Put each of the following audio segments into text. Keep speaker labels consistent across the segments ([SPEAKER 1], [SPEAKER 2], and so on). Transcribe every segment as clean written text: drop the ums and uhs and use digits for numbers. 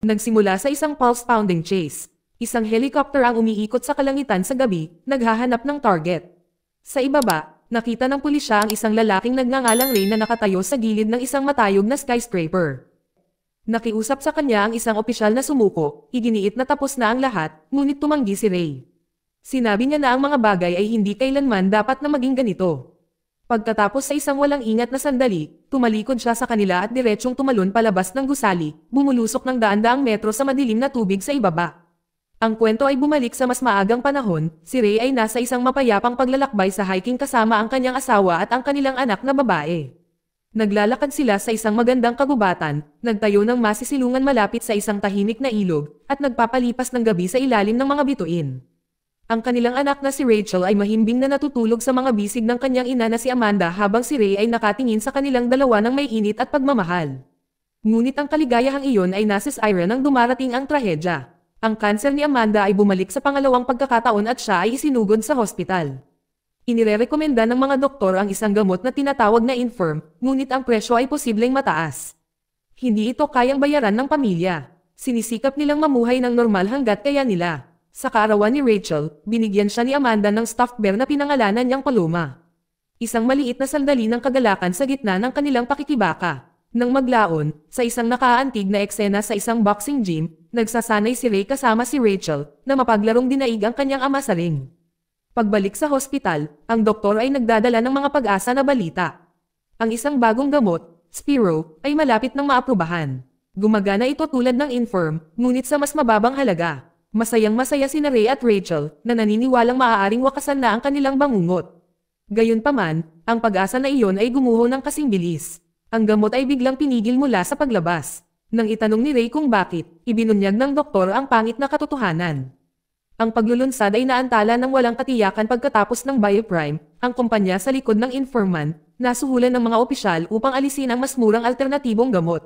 [SPEAKER 1] Nagsimula sa isang pulse-pounding chase. Isang helicopter ang umiikot sa kalangitan sa gabi, naghahanap ng target. Sa ibaba, nakita ng pulisya ang isang lalaking nagngangalang Ray na nakatayo sa gilid ng isang matayog na skyscraper. Nakiusap sa kanya ang isang opisyal na sumuko, iginiit na tapos na ang lahat, ngunit tumanggi si Ray. Sinabi niya na ang mga bagay ay hindi kailanman dapat na maging ganito. Pagkatapos sa isang walang ingat na sandali, tumalikod siya sa kanila at diretsyong tumalon palabas ng gusali, bumulusok ng daan-daang metro sa madilim na tubig sa ibaba. Ang kwento ay bumalik sa mas maagang panahon, si Ray ay nasa isang mapayapang paglalakbay sa hiking kasama ang kanyang asawa at ang kanilang anak na babae. Naglalakad sila sa isang magandang kagubatan, nagtayo ng masisilungan malapit sa isang tahimik na ilog, at nagpapalipas ng gabi sa ilalim ng mga bituin. Ang kanilang anak na si Rachel ay mahimbing na natutulog sa mga bisig ng kanyang ina na si Amanda habang si Ray ay nakatingin sa kanilang dalawa ng may init at pagmamahal. Ngunit ang kaligayahang iyon ay nasa Ira nang dumarating ang trahedya. Ang kanser ni Amanda ay bumalik sa pangalawang pagkakataon at siya ay isinugod sa hospital. Inirerekomenda ng mga doktor ang isang gamot na tinatawag na Infirm, ngunit ang presyo ay posibleng mataas. Hindi ito kayang bayaran ng pamilya. Sinisikap nilang mamuhay ng normal hanggat kaya nila. Sa kaarawan ni Rachel, binigyan siya ni Amanda ng stuffed bear na pinangalanan niyang Paloma. Isang maliit na sandali ng kagalakan sa gitna ng kanilang pakikibaka. Nang maglaon, sa isang nakaantig na eksena sa isang boxing gym, nagsasanay si Ray kasama si Rachel, na mapaglarong dinaig ang kanyang ama sa ring. Pagbalik sa hospital, ang doktor ay nagdadala ng mga pag-asa na balita. Ang isang bagong gamot, Spiro, ay malapit ng maaprubahan. Gumagana ito tulad ng Infirm, ngunit sa mas mababang halaga. Masayang-masaya sina Ray at Rachel, na naniniwalang maaaring wakasan na ang kanilang bangungot. Gayunpaman, ang pag-asa na iyon ay gumuho ng kasing bilis. Ang gamot ay biglang pinigil mula sa paglabas. Nang itanong ni Ray kung bakit, ibinunyag ng doktor ang pangit na katotohanan. Ang paglulunsad ay naantala ng walang katiyakan pagkatapos ng Bioprime, ang kumpanya sa likod ng Informan, nasuhulan ng mga opisyal upang alisin ang mas murang alternatibong gamot.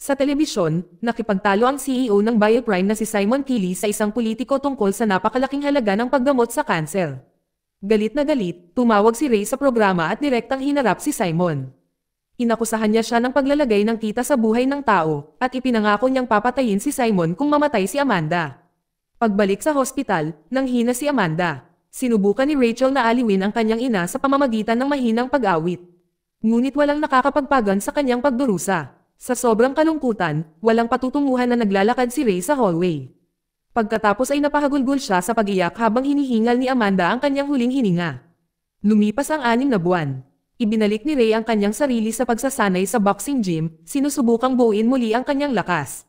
[SPEAKER 1] Sa telebisyon, nakipagtalo ang CEO ng Bioprime na si Simon Keeley sa isang politiko tungkol sa napakalaking halaga ng paggamot sa kanser. Galit na galit, tumawag si Ray sa programa at direktang hinarap si Simon. Inakusahan niya siya ng paglalagay ng kita sa buhay ng tao, at ipinangako niyang papatayin si Simon kung mamatay si Amanda. Pagbalik sa hospital, nanghina si Amanda. Sinubukan ni Rachel na aliwin ang kanyang ina sa pamamagitan ng mahinang pag-awit. Ngunit walang nakakapagpagan sa kanyang pagdurusa. Sa sobrang kalungkutan, walang patutunguhan na naglalakad si Ray sa hallway. Pagkatapos ay napahagulgol siya sa pag-iyak habang hinihingal ni Amanda ang kanyang huling hininga. Lumipas ang 6 na buwan. Ibinalik ni Ray ang kanyang sarili sa pagsasanay sa boxing gym, sinusubukang buuin muli ang kanyang lakas.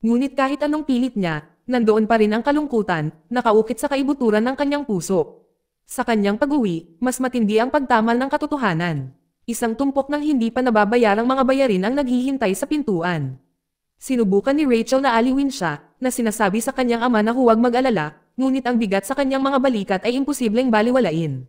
[SPEAKER 1] Ngunit kahit anong pilit niya, nandoon pa rin ang kalungkutan, nakaukit sa kaibuturan ng kanyang puso. Sa kanyang pag-uwi, mas matindi ang pagtamal ng katotohanan. Isang tumpok ng hindi pa nababayarang mga bayarin ang naghihintay sa pintuan. Sinubukan ni Rachel na aliwin siya, na sinasabi sa kanyang ama na huwag mag-alala, ngunit ang bigat sa kanyang mga balikat ay imposibleng baliwalain.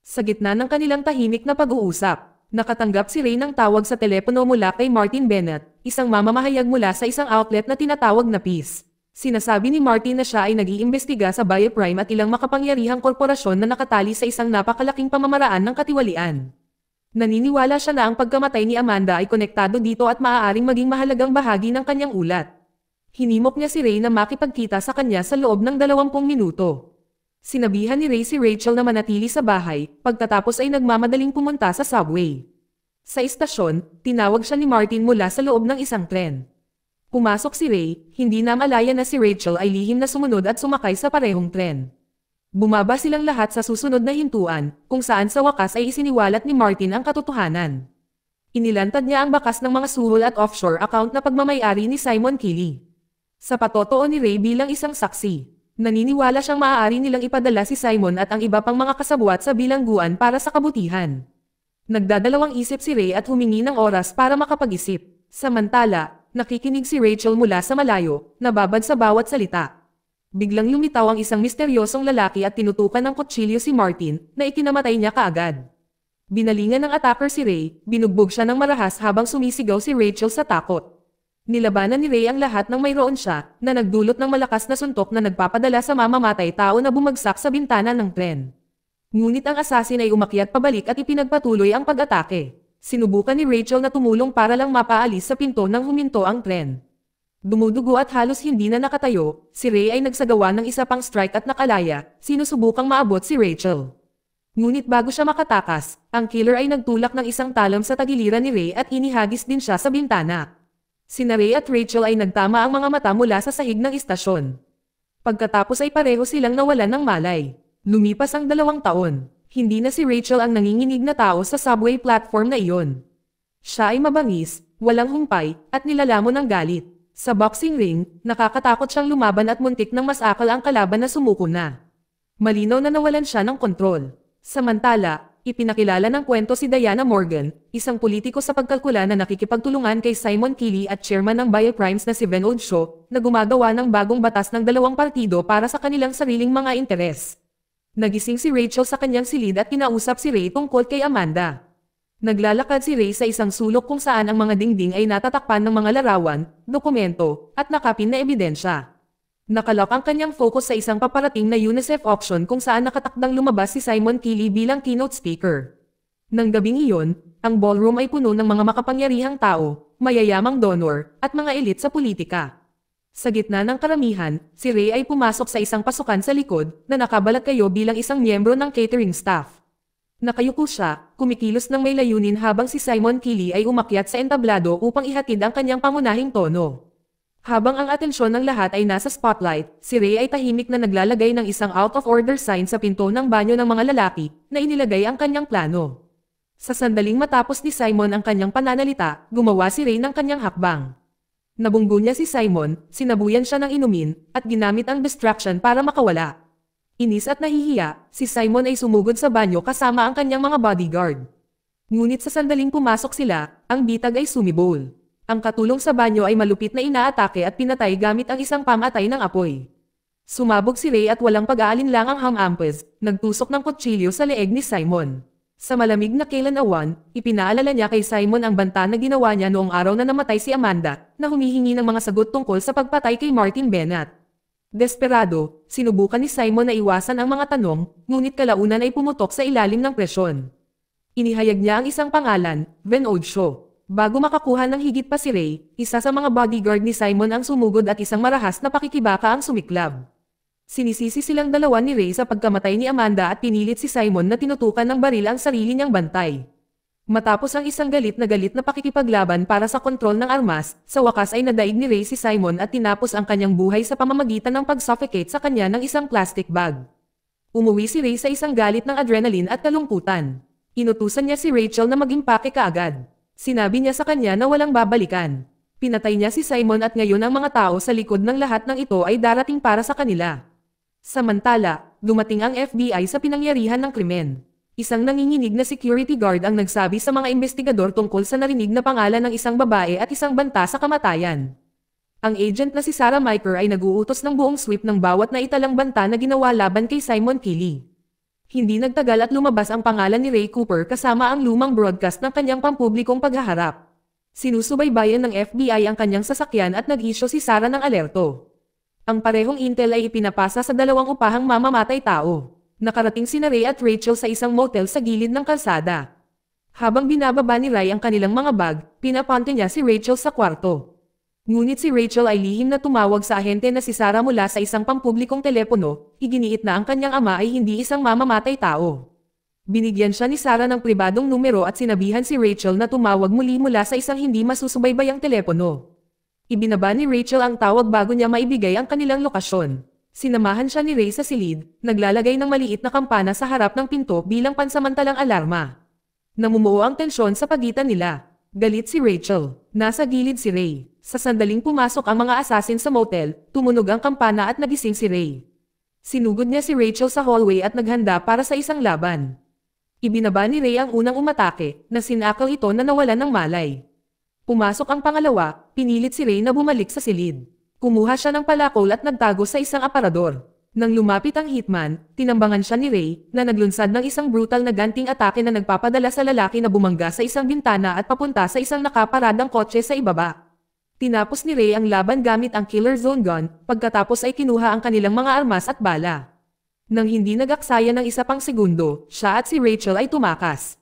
[SPEAKER 1] Sa gitna ng kanilang tahimik na pag-uusap, nakatanggap si Ray ng tawag sa telepono mula kay Martin Bennett, isang mamamahayag mula sa isang outlet na tinatawag na Peace. Sinasabi ni Martin na siya ay nag-iimbestiga sa Bioprime at ilang makapangyarihang korporasyon na nakatali sa isang napakalaking pamamaraan ng katiwalian. Naniniwala siya na ang pagkamatay ni Amanda ay konektado dito at maaaring maging mahalagang bahagi ng kanyang ulat. Hinimok niya si Ray na makipagkita sa kanya sa loob ng 20 minuto. Sinabihan ni Ray si Rachel na manatili sa bahay, pagkatapos ay nagmamadaling pumunta sa subway. Sa istasyon, tinawag siya ni Martin mula sa loob ng isang tren. Pumasok si Ray, hindi na malaya na si Rachel ay lihim na sumunod at sumakay sa parehong tren. Bumaba silang lahat sa susunod na hintuan, kung saan sa wakas ay isiniwalat ni Martin ang katotohanan. Inilantad niya ang bakas ng mga suhol at offshore account na pagmamayari ni Simon Keeley. Sa patotoo ni Ray bilang isang saksi, naniniwala siyang maaari nilang ipadala si Simon at ang iba pang mga kasabwat sa bilangguan para sa kabutihan. Nagdadalawang isip si Ray at humingi ng oras para makapag-isip. Samantala, nakikinig si Rachel mula sa malayo, nababad sa bawat salita. Biglang lumitaw ang isang misteryosong lalaki at tinutukan ng kutsilyo si Martin, na ikinamatay niya kaagad. Binalingan ng attacker si Ray, binugbog siya ng marahas habang sumisigaw si Rachel sa takot. Nilabanan ni Ray ang lahat ng mayroon siya, na nagdulot ng malakas na suntok na nagpapadala sa mamamatay tao na bumagsak sa bintana ng tren. Ngunit ang asasin ay umakyat pabalik at ipinagpatuloy ang pag-atake. Sinubukan ni Rachel na tumulong para lang mapaalis sa pinto nang huminto ang tren. Dumudugo at halos hindi na nakatayo, si Ray ay nagsagawa ng isa pang strike at nakalaya, sinusubukang maabot si Rachel. Ngunit bago siya makatakas, ang killer ay nagtulak ng isang talam sa tagiliran ni Ray at inihagis din siya sa bintana. Sina Ray at Rachel ay nagtama ang mga mata mula sa sahig ng istasyon. Pagkatapos ay pareho silang nawalan ng malay. Lumipas ang 2 taon. Hindi na si Rachel ang nanginginig na tao sa subway platform na iyon. Siya ay mabangis, walang humpay, at nilalamon ng galit. Sa boxing ring, nakakatakot siyang lumaban at muntik nang masakal ang kalaban na sumuko na. Malinaw na nawalan siya ng kontrol. Samantala, ipinakilala ng kwento si Diana Morgan, isang politiko sa pagkalkula na nakikipagtulungan kay Simon Keeley at chairman ng Biocrimes na si Venod Shaw, na gumagawa ng bagong batas ng 2 partido para sa kanilang sariling mga interes. Nagising si Rachel sa kanyang silid at kinausap si Ray tungkol kay Amanda. Naglalakad si Ray sa isang sulok kung saan ang mga dingding ay natatakpan ng mga larawan, dokumento, at nakapin na ebidensya. Nakalak ang kanyang focus sa isang paparating na UNICEF auction kung saan nakatakdang lumabas si Simon Keeley bilang keynote speaker. Nang gabing iyon, ang ballroom ay puno ng mga makapangyarihang tao, mayayamang donor, at mga elit sa politika. Sa gitna ng karamihan, si Ray ay pumasok sa isang pasukan sa likod na nakabalat kayo bilang isang miyembro ng catering staff. Nakayuko siya, kumikilos ng may layunin habang si Simon Keeley ay umakyat sa entablado upang ihatid ang kanyang pangunahing tono. Habang ang atensyon ng lahat ay nasa spotlight, si Ray ay tahimik na naglalagay ng isang out-of-order sign sa pinto ng banyo ng mga lalaki na inilagay ang kanyang plano. Sa sandaling matapos ni Simon ang kanyang pananalita, gumawa si Ray ng kanyang hakbang. Nabunggo niya si Simon, sinabuyan siya ng inumin, at ginamit ang distraction para makawala. Inis at nahihiya, si Simon ay sumugod sa banyo kasama ang kanyang mga bodyguard. Ngunit sa sandaling pumasok sila, ang bitag ay sumibol. Ang katulong sa banyo ay malupit na inaatake at pinatay gamit ang isang pamatay ng apoy. Sumabog si Ray at walang pag-aalinlangang hamampes, nagtusok ng kutsilyo sa leeg ni Simon. Sa malamig na kailan-awan, ipinaalala niya kay Simon ang banta na ginawa niya noong araw na namatay si Amanda, na humihingi ng mga sagot tungkol sa pagpatay kay Martin Bennett. Desperado, sinubukan ni Simon na iwasan ang mga tanong, ngunit kalaunan ay pumutok sa ilalim ng presyon. Inihayag niya ang isang pangalan, Venod Shaw. Bago makakuha ng higit pa si Ray, isa sa mga bodyguard ni Simon ang sumugod at isang marahas na pakikibaka ang sumiklab. Sinisisi silang dalawa ni Ray sa pagkamatay ni Amanda at pinilit si Simon na tinutukan ng baril ang sarili niyang bantay. Matapos ang isang galit na pakikipaglaban para sa kontrol ng armas, sa wakas ay nadaig ni Ray si Simon at tinapos ang kanyang buhay sa pamamagitan ng pag-suffocate sa kanya ng isang plastic bag. Umuwi si Ray sa isang galit ng adrenaline at kalungkutan. Inutusan niya si Rachel na mag-impake kaagad. Sinabi niya sa kanya na walang babalikan. Pinatay niya si Simon at ngayon ang mga tao sa likod ng lahat ng ito ay darating para sa kanila. Samantala, dumating ang FBI sa pinangyarihan ng krimen. Isang nanginginig na security guard ang nagsabi sa mga investigador tungkol sa narinig na pangalan ng isang babae at isang banta sa kamatayan. Ang agent na si Sarah Miker ay nag-uutos ng buong sweep ng bawat naitalang banta na ginawa laban kay Simon Keeley. Hindi nagtagal at lumabas ang pangalan ni Ray Cooper kasama ang lumang broadcast ng kanyang pampublikong paghaharap. Sinusubaybayan ng FBI ang kanyang sasakyan at nag-issue si Sarah ng alerto. Ang parehong intel ay ipinapasa sa 2 upahang mamamatay tao. Nakarating sina Ray at Rachel sa isang motel sa gilid ng kalsada. Habang binababa ni Ray ang kanilang mga bag, pinapunta niya si Rachel sa kwarto. Ngunit si Rachel ay lihim na tumawag sa ahente na si Sarah mula sa isang pampublikong telepono, iginiit na ang kanyang ama ay hindi isang mamamatay tao. Binigyan siya ni Sarah ng pribadong numero at sinabihan si Rachel na tumawag muli mula sa isang hindi masusubaybayang telepono. Ibinaba ni Rachel ang tawag bago niya maibigay ang kanilang lokasyon. Sinamahan siya ni Ray sa silid, naglalagay ng maliit na kampana sa harap ng pinto bilang pansamantalang alarma. Namumuo ang tensyon sa pagitan nila. Galit si Rachel. Nasa gilid si Ray. Sa sandaling pumasok ang mga assassin sa motel, tumunog ang kampana at nagising si Ray. Sinugod niya si Rachel sa hallway at naghanda para sa isang laban. Ibinaba ni Ray ang unang umatake, na sinakaw ito na nawalan ng malay. Pumasok ang pangalawa, pinilit si Ray na bumalik sa silid. Kumuha siya ng palakol at nagtago sa isang aparador. Nang lumapit ang hitman, tinambangan siya ni Ray, na naglunsad ng isang brutal na ganting atake na nagpapadala sa lalaki na bumangga sa isang bintana at papunta sa isang nakaparadang kotse sa ibaba. Tinapos ni Ray ang laban gamit ang killer zone gun, pagkatapos ay kinuha ang kanilang mga armas at bala. Nang hindi nag-aksaya ng isa pang segundo, siya at si Rachel ay tumakas.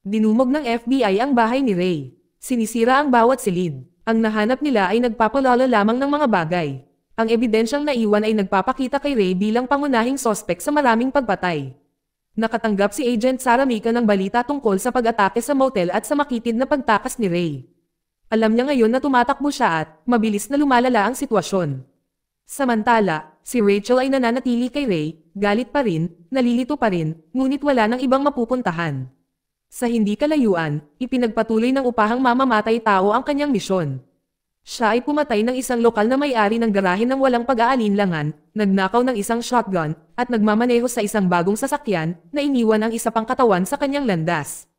[SPEAKER 1] Dinumog ng FBI ang bahay ni Ray. Sinisira ang bawat silid. Ang nahanap nila ay nagpapalala lamang ng mga bagay. Ang ebidensyang naiwan ay nagpapakita kay Ray bilang pangunahing sospek sa maraming pagpatay. Nakatanggap si Agent Sarah Mika ng balita tungkol sa pag-atake sa motel at sa makitid na pagtakas ni Ray. Alam niya ngayon na tumatakbo siya at mabilis na lumalala ang sitwasyon. Samantala, si Rachel ay nananatili kay Ray, galit pa rin, nalilito pa rin, ngunit wala nang ibang mapupuntahan. Sa hindi kalayuan, ipinagpatuloy ng upahang mamamatay tao ang kanyang misyon. Siya ay pumatay ng isang lokal na may-ari ng garahe ng walang pag-aalinlangan, nagnakaw ng isang shotgun, at nagmamaneho sa isang bagong sasakyan na iniwan ang isa pang katawan sa kanyang landas.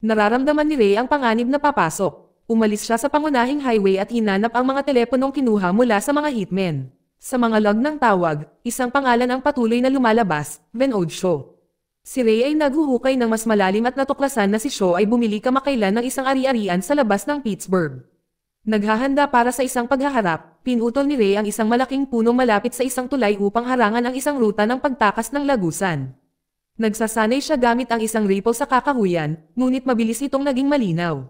[SPEAKER 1] Nararamdaman ni Ray ang panganib na papasok. Umalis siya sa pangunahing highway at hinanap ang mga teleponong kinuha mula sa mga hitmen. Sa mga log ng tawag, isang pangalan ang patuloy na lumalabas, Vinod Shaw. Si Ray ay naghuhukay ng mas malalim at natuklasan na si Shaw ay bumili kamakailan ng isang ari-arian sa labas ng Pittsburgh. Naghahanda para sa isang paghaharap, pinutol ni Ray ang isang malaking puno malapit sa isang tulay upang harangan ang isang ruta ng pagtakas ng lagusan. Nagsasanay siya gamit ang isang rifle sa kakahuyan, ngunit mabilis itong naging malinaw.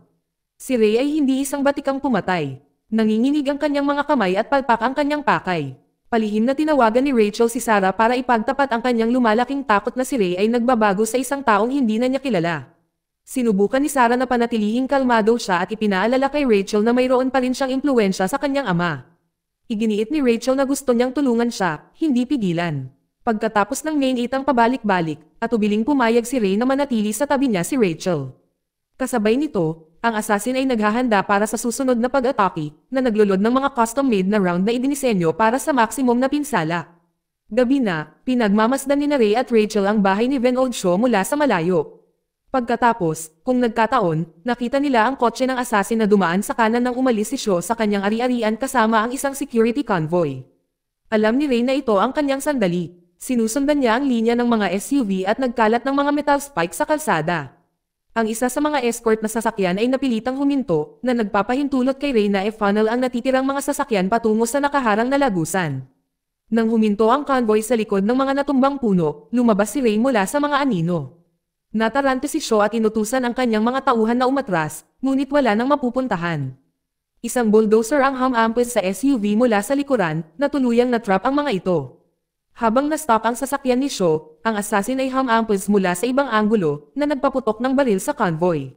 [SPEAKER 1] Si Ray ay hindi isang batikang pumatay. Nanginginig ang kanyang mga kamay at palpak ang kanyang pakay. Palihim na tinawagan ni Rachel si Sarah para ipagtapat ang kanyang lumalaking takot na si Ray ay nagbabago sa isang taong hindi na niya kilala. Sinubukan ni Sarah na panatilihing kalmado siya at ipinaalala kay Rachel na mayroon pa rin siyang impluwensya sa kanyang ama. Iginiit ni Rachel na gusto niyang tulungan siya, hindi pigilan. Pagkatapos ng mainitang pabalik-balik, at ubiling pumayag si Ray na manatili sa tabi niya si Rachel. Kasabay nito, ang assassin ay naghahanda para sa susunod na pag-atake, na naglulod ng mga custom-made na round na idinisenyo para sa maximum na pinsala. Gabi na, pinagmamasdan ni Ray at Rachel ang bahay ni Vinod Shaw mula sa malayo. Pagkatapos, kung nagkataon, nakita nila ang kotse ng assassin na dumaan sa kanan nang umalis si Shaw sa kanyang ari-arian kasama ang isang security convoy. Alam ni Ray na ito ang kanyang sandali. Sinusundan niya ang linya ng mga SUV at nagkalat ng mga metal spike sa kalsada. Ang isa sa mga escort na sasakyan ay napilitang huminto, na nagpapahintulot kay Ray na e-funnel ang natitirang mga sasakyan patungo sa nakaharang na lagusan. Nang huminto ang convoy sa likod ng mga natumbang puno, lumabas si Ray mula sa mga anino. Natarante si Shaw at inutusan ang kanyang mga tauhan na umatras, ngunit wala nang mapupuntahan. Isang bulldozer ang humampis sa SUV mula sa likuran, na tuluyang natrap ang mga ito. Habang na-stop ang sasakyan ni Shaw, ang assassin ay humampis mula sa ibang anggulo, na nagpaputok ng baril sa convoy.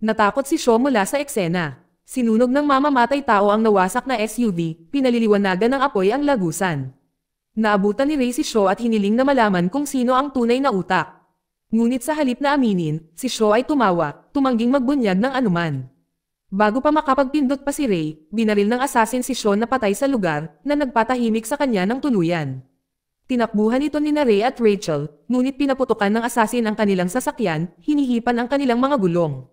[SPEAKER 1] Natakot si Shaw mula sa eksena. Sinunog ng mamamatay tao ang nawasak na SUV, pinaliliwanagan ng apoy ang lagusan. Naabutan ni Ray si Shaw at hiniling na malaman kung sino ang tunay na utak. Ngunit sa halip na aminin, si Shaw ay tumawa, tumangging magbunyag ng anuman. Bago pa makapagpindot pa si Ray, binaril ng assassin si Shaw na patay sa lugar, na nagpatahimik sa kanya ng tuluyan. Tinakbuhan ito ni Ray at Rachel, ngunit pinaputukan ng assassin ang kanilang sasakyan, hinihipan ang kanilang mga gulong.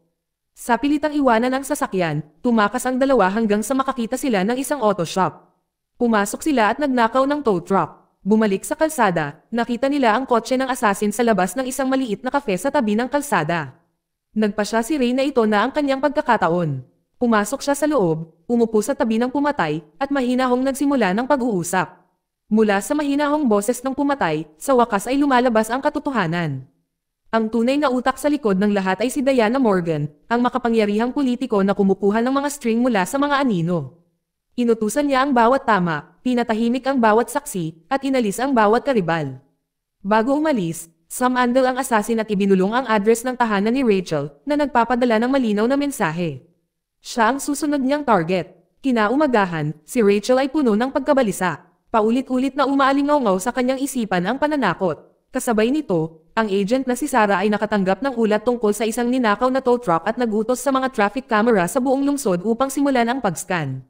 [SPEAKER 1] Sa pilitang iwanan ang sasakyan, tumakas ang dalawa hanggang sa makakita sila ng isang auto shop. Pumasok sila at nagnakaw ng tow truck. Bumalik sa kalsada, nakita nila ang kotse ng assassin sa labas ng isang maliit na kafe sa tabi ng kalsada. Nagpasya si Ray na ito na ang kanyang pagkakataon. Pumasok siya sa loob, umupo sa tabi ng pumatay, at mahinahong nagsimula ng pag-uusap. Mula sa mahinahong boses ng pumatay, sa wakas ay lumalabas ang katotohanan. Ang tunay na utak sa likod ng lahat ay si Diana Morgan, ang makapangyarihang politiko na kumukuha ng mga string mula sa mga anino. Inutusan niya ang bawat tama, pinatahimik ang bawat saksi, at inalis ang bawat karibal. Bago umalis, sumandal ang assassin at ibinulong ang address ng tahanan ni Rachel, na nagpapadala ng malinaw na mensahe. Siya ang susunod niyang target. Kinaumagahan, si Rachel ay puno ng pagkabalisa. Paulit-ulit na umaalingaw sa kanyang isipan ang pananakot. Kasabay nito, ang agent na si Sarah ay nakatanggap ng ulat tungkol sa isang ninakaw na tow truck at nagutos sa mga traffic camera sa buong lungsod upang simulan ang pag-scan.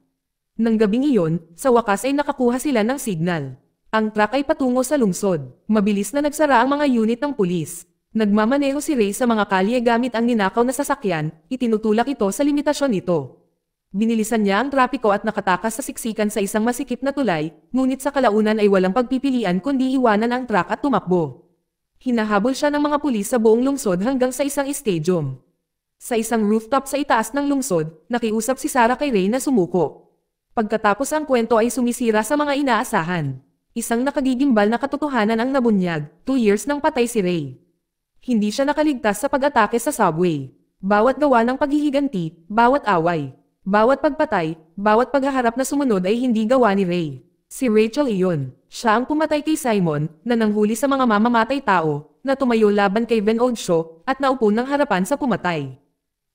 [SPEAKER 1] Nang gabing iyon, sa wakas ay nakakuha sila ng signal. Ang truck ay patungo sa lungsod. Mabilis na nagsara ang mga unit ng pulis. Nagmamaneho si Ray sa mga kalye gamit ang ninakaw na sasakyan, itinutulak ito sa limitasyon nito. Binilisan niya ang trapiko at nakatakas sa siksikan sa isang masikip na tulay, ngunit sa kalaunan ay walang pagpipilian kundi iwanan ang truck at tumakbo. Hinahabol siya ng mga pulis sa buong lungsod hanggang sa isang stadium. Sa isang rooftop sa itaas ng lungsod, nakiusap si Sarah kay Ray na sumuko. Pagkatapos ang kwento ay sumisira sa mga inaasahan. Isang nakagigimbal na katotohanan ang nabunyag, 2 years nang patay si Ray. Hindi siya nakaligtas sa pag-atake sa subway. Bawat gawa ng paghihiganti, bawat away. Bawat pagpatay, bawat paghaharap na sumunod ay hindi gawa ni Ray. Si Rachel iyon. Siya ang pumatay kay Simon, na nanghuli sa mga mamamatay tao, na tumayo laban kay Ben Odshaw, at naupo ng harapan sa pumatay.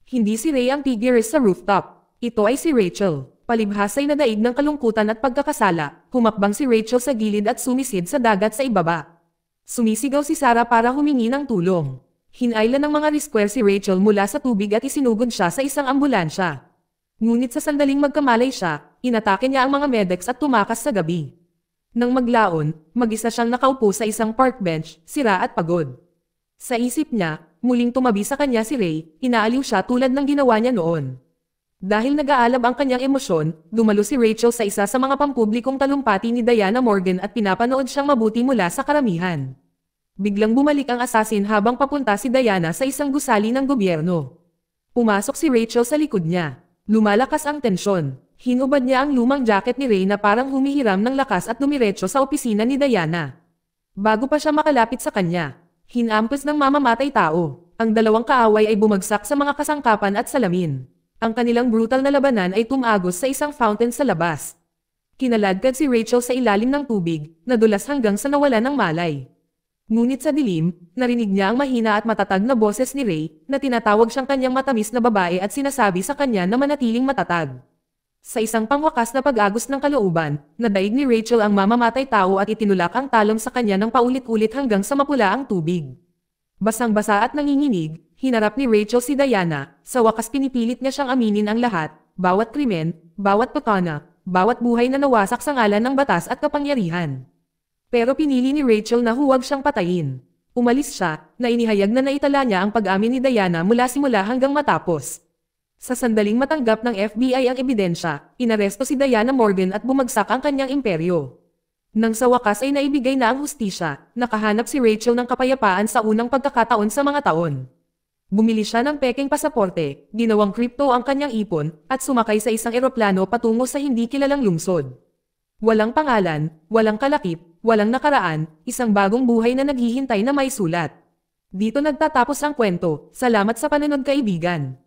[SPEAKER 1] Hindi si Ray ang tigiris sa rooftop. Ito ay si Rachel. Palibhas ay nadaig ng kalungkutan at pagkakasala, humakbang si Rachel sa gilid at sumisid sa dagat sa ibaba. Sumisigaw si Sarah para humingi ng tulong. Hinailan ng mga rescuer si Rachel mula sa tubig at isinugod siya sa isang ambulansya. Ngunit sa sandaling magkamalay siya, inatake niya ang mga medics at tumakas sa gabi. Nang maglaon, mag-isa siyang nakaupo sa isang park bench, sira at pagod. Sa isip niya, muling tumabi sa kanya si Ray, inaaliw siya tulad ng ginawa niya noon. Dahil nag-aalab ang kanyang emosyon, dumalo si Rachel sa isa sa mga pampublikong talumpati ni Diana Morgan at pinapanood siyang mabuti mula sa karamihan. Biglang bumalik ang assassin habang papunta si Diana sa isang gusali ng gobyerno. Pumasok si Rachel sa likod niya. Lumalakas ang tensyon. Hinubad niya ang lumang jacket ni Ray na parang humihiram ng lakas at dumiretso sa opisina ni Diana. Bago pa siya makalapit sa kanya, hinampas ng mamamatay tao. Ang dalawang kaaway ay bumagsak sa mga kasangkapan at salamin. Ang kanilang brutal na labanan ay tumagos sa isang fountain sa labas. Kinaladkad si Rachel sa ilalim ng tubig, nadulas hanggang sa nawalan ng malay. Ngunit sa dilim, narinig niya ang mahina at matatag na boses ni Ray, na tinatawag siyang kanyang matamis na babae at sinasabi sa kanya na manatiling matatag. Sa isang pangwakas na pag-agos ng kalooban, nadaig ni Rachel ang mamamatay tao at itinulak ang talon sa kanya ng paulit-ulit hanggang sa mapula ang tubig. Basang-basa at nanginginig, hinarap ni Rachel si Diana, sa wakas pinipilit niya siyang aminin ang lahat, bawat krimen, bawat patana, bawat buhay na nawasak sa ngalan ng batas at kapangyarihan. Pero pinili ni Rachel na huwag siyang patayin. Umalis siya, na inihayag na naitala niya ang pag-amin ni Diana mula simula hanggang matapos. Sa sandaling matanggap ng FBI ang ebidensya, inaresto si Diana Morgan at bumagsak ang kanyang imperyo. Nang sa wakas ay naibigay na ang hustisya, nakahanap si Rachel ng kapayapaan sa unang pagkakataon sa mga taon. Bumili siya ng pekeng pasaporte, ginawang kripto ang kanyang ipon, at sumakay sa isang eroplano patungo sa hindi kilalang lungsod. Walang pangalan, walang kalakip, walang nakaraan, isang bagong buhay na naghihintay na may sulat. Dito nagtatapos ang kwento. Salamat sa panonood kaibigan.